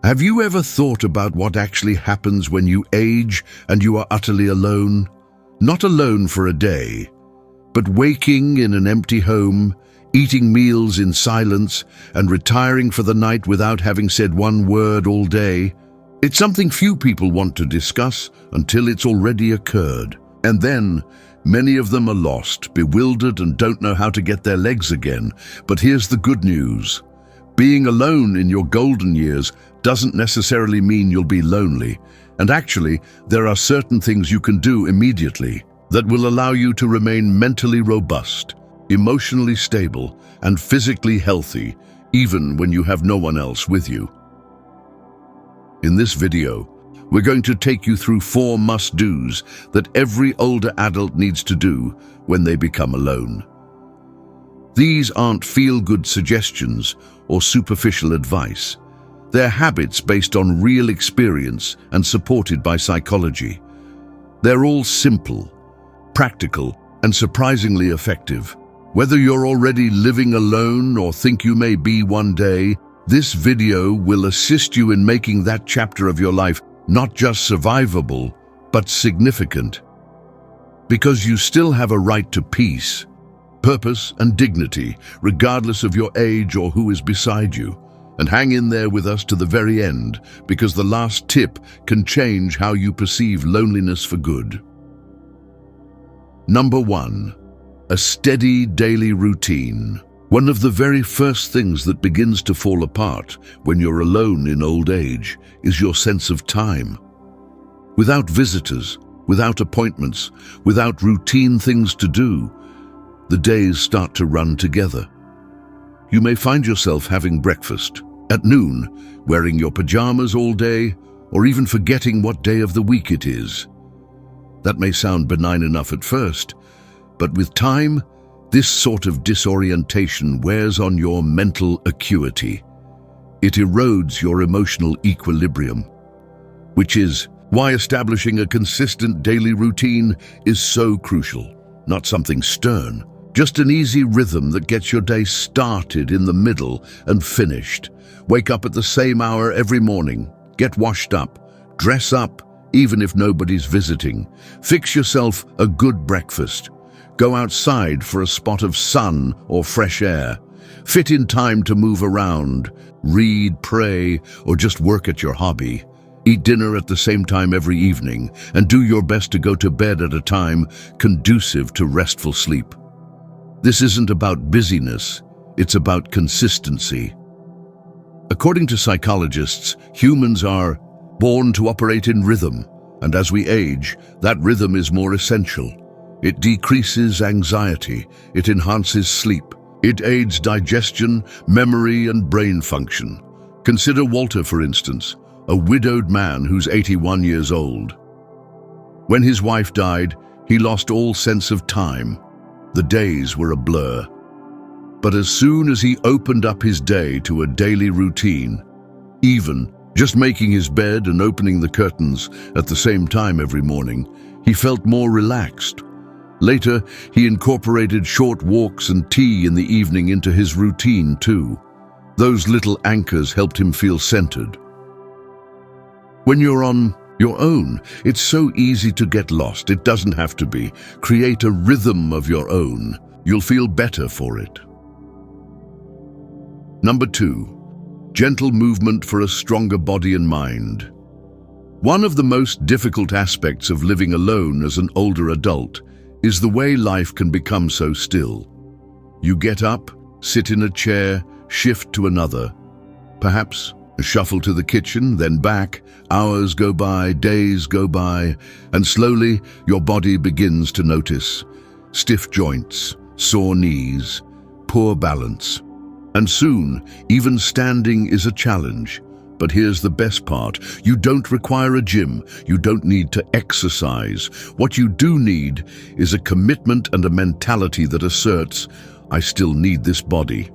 Have you ever thought about what actually happens when you age and you are utterly alone? Not alone for a day, but waking in an empty home, eating meals in silence, and retiring for the night without having said one word all day. It's something few people want to discuss until it's already occurred. And then, many of them are lost, bewildered, and don't know how to get their legs again. But here's the good news. Being alone in your golden years doesn't necessarily mean you'll be lonely. And actually, there are certain things you can do immediately that will allow you to remain mentally robust, emotionally stable, and physically healthy, even when you have no one else with you. In this video, we're going to take you through 4 must-dos that every older adult needs to do when they become alone. These aren't feel-good suggestions or superficial advice. They're habits based on real experience and supported by psychology. They're all simple, practical, and surprisingly effective. Whether you're already living alone or think you may be one day, this video will assist you in making that chapter of your life not just survivable, but significant. Because you still have a right to peace, purpose, and dignity, regardless of your age or who is beside you. And hang in there with us to the very end, because the last tip can change how you perceive loneliness for good. Number 1. A steady daily routine. One of the very first things that begins to fall apart when you're alone in old age is your sense of time. Without visitors, without appointments, without routine things to do, the days start to run together. You may find yourself having breakfast at noon, wearing your pajamas all day, or even forgetting what day of the week it is. That may sound benign enough at first, but with time, this sort of disorientation wears on your mental acuity. It erodes your emotional equilibrium, which is why establishing a consistent daily routine is so crucial. Not something stern, just an easy rhythm that gets your day started in the middle and finished. Wake up at the same hour every morning, get washed up, dress up, even if nobody's visiting. Fix yourself a good breakfast. Go outside for a spot of sun or fresh air. Fit in time to move around, read, pray, or just work at your hobby. Eat dinner at the same time every evening, and do your best to go to bed at a time conducive to restful sleep. This isn't about busyness, it's about consistency. According to psychologists, humans are born to operate in rhythm, and as we age, that rhythm is more essential. It decreases anxiety, it enhances sleep, it aids digestion, memory, and brain function. Consider Walter, for instance, a widowed man who's 81 years old. When his wife died, he lost all sense of time. The days were a blur. But as soon as he opened up his day to a daily routine, even just making his bed and opening the curtains at the same time every morning, he felt more relaxed. Later, he incorporated short walks and tea in the evening into his routine too. Those little anchors helped him feel centered. When you're on your own, it's so easy to get lost. It doesn't have to be. Create a rhythm of your own. You'll feel better for it. Number 2. Gentle movement for a stronger body and mind. One of the most difficult aspects of living alone as an older adult is the way life can become so still. You get up, sit in a chair, shift to another. Perhaps a shuffle to the kitchen, then back. Hours go by, days go by, and slowly your body begins to notice stiff joints, sore knees, poor balance. And soon, even standing is a challenge. But here's the best part. You don't require a gym. You don't need to exercise. What you do need is a commitment and a mentality that asserts, I still need this body.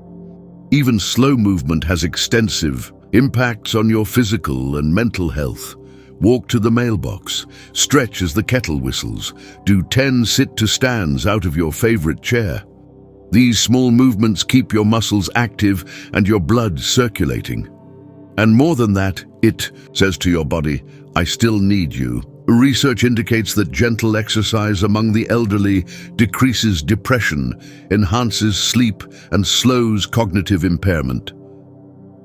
Even slow movement has extensive impacts on your physical and mental health. Walk to the mailbox, stretch as the kettle whistles, do 10 sit-to-stands out of your favorite chair. These small movements keep your muscles active and your blood circulating. And more than that, It says to your body, I still need you. Research indicates that gentle exercise among the elderly decreases depression, enhances sleep, and slows cognitive impairment.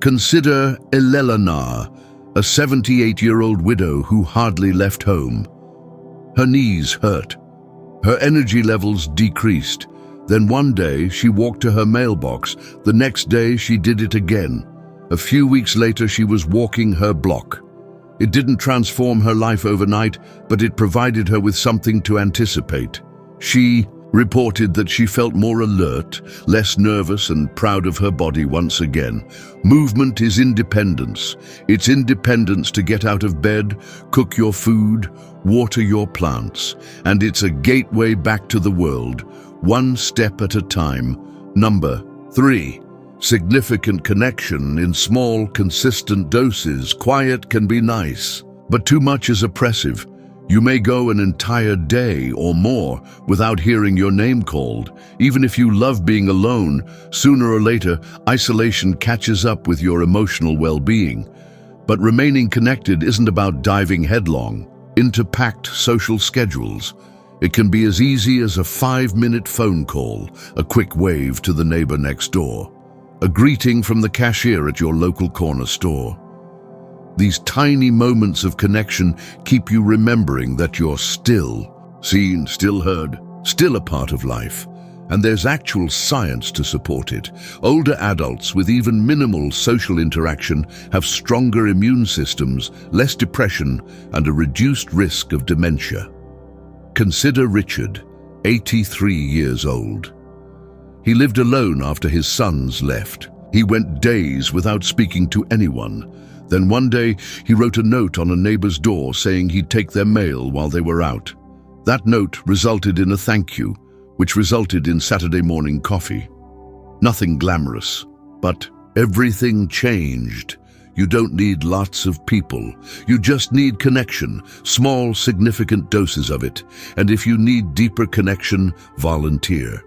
Consider Elelena, a 78-year-old widow who hardly left home. Her knees hurt. Her energy levels decreased. Then one day she walked to her mailbox. The next day she did it again. A few weeks later she was walking her block. It didn't transform her life overnight, but it provided her with something to anticipate. She reported that she felt more alert, less nervous, and proud of her body once again. Movement is independence. It's independence to get out of bed, cook your food, water your plants, and it's a gateway back to the world, one step at a time. Number 3. Significant connection in small, consistent doses. Quiet can be nice, but too much is oppressive. You may go an entire day or more without hearing your name called. Even if you love being alone, sooner or later, isolation catches up with your emotional well-being. But remaining connected isn't about diving headlong into packed social schedules. It can be as easy as a 5-minute phone call, a quick wave to the neighbor next door, a greeting from the cashier at your local corner store. These tiny moments of connection keep you remembering that you're still seen, still heard, still a part of life. And there's actual science to support it. Older adults with even minimal social interaction have stronger immune systems, less depression, and a reduced risk of dementia. Consider Richard, 83 years old. He lived alone after his sons left. He went days without speaking to anyone. Then one day, he wrote a note on a neighbor's door saying he'd take their mail while they were out. That note resulted in a thank you, which resulted in Saturday morning coffee. Nothing glamorous, but everything changed. You don't need lots of people. You just need connection, small, significant doses of it. And if you need deeper connection, volunteer.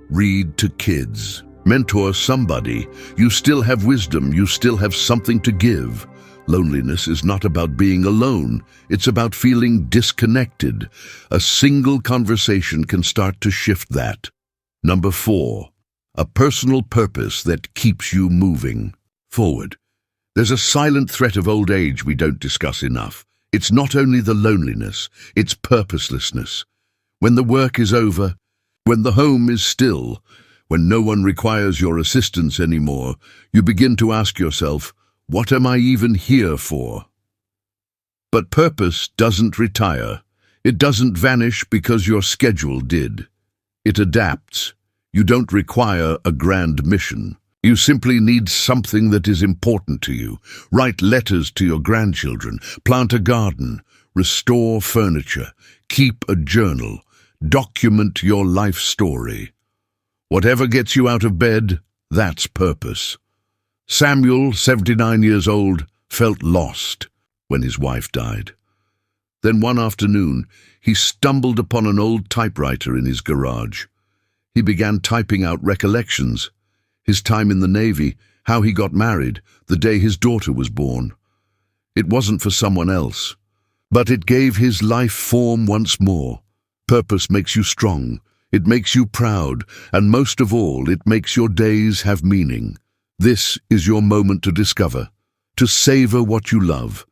Read to kids. Mentor somebody. You still have wisdom. You still have something to give. Loneliness is not about being alone. It's about feeling disconnected. A single conversation can start to shift that. Number 4, a personal purpose that keeps you moving forward. There's a silent threat of old age we don't discuss enough. It's not only the loneliness, it's purposelessness. When the work is over, when the home is still, when no one requires your assistance anymore, you begin to ask yourself, what am I even here for? But purpose doesn't retire. It doesn't vanish because your schedule did. It adapts. You don't require a grand mission. You simply need something that is important to you. Write letters to your grandchildren, plant a garden, restore furniture, keep a journal, document your life story. Whatever gets you out of bed, that's purpose. Samuel, 79 years old, felt lost when his wife died. Then one afternoon, he stumbled upon an old typewriter in his garage. He began typing out recollections, his time in the Navy, how he got married, the day his daughter was born. It wasn't for someone else, but it gave his life form once more. Purpose makes you strong. It makes you proud, and most of all, it makes your days have meaning. This is your moment to discover, to savor what you love,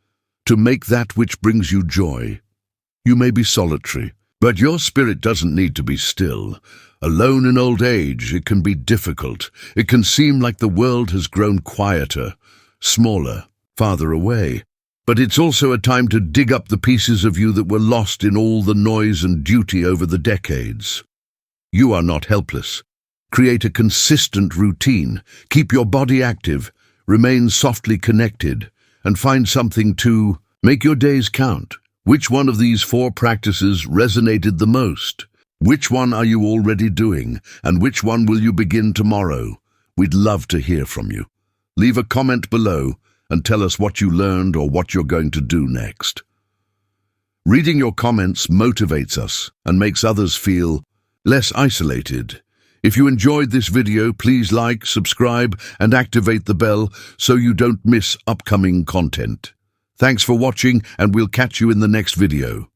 to make that which brings you joy. You may be solitary, but your spirit doesn't need to be still. Alone in old age, it can be difficult. It can seem like the world has grown quieter, smaller, farther away. But it's also a time to dig up the pieces of you that were lost in all the noise and duty over the decades. You are not helpless. Create a consistent routine. Keep your body active. Remain softly connected. And find something to make your days count. Which one of these 4 practices resonated the most? Which one are you already doing? And which one will you begin tomorrow? We'd love to hear from you. Leave a comment below and tell us what you learned or what you're going to do next. Reading your comments motivates us and makes others feel less isolated. If you enjoyed this video, please like, subscribe, and activate the bell so you don't miss upcoming content. Thanks for watching, and we'll catch you in the next video.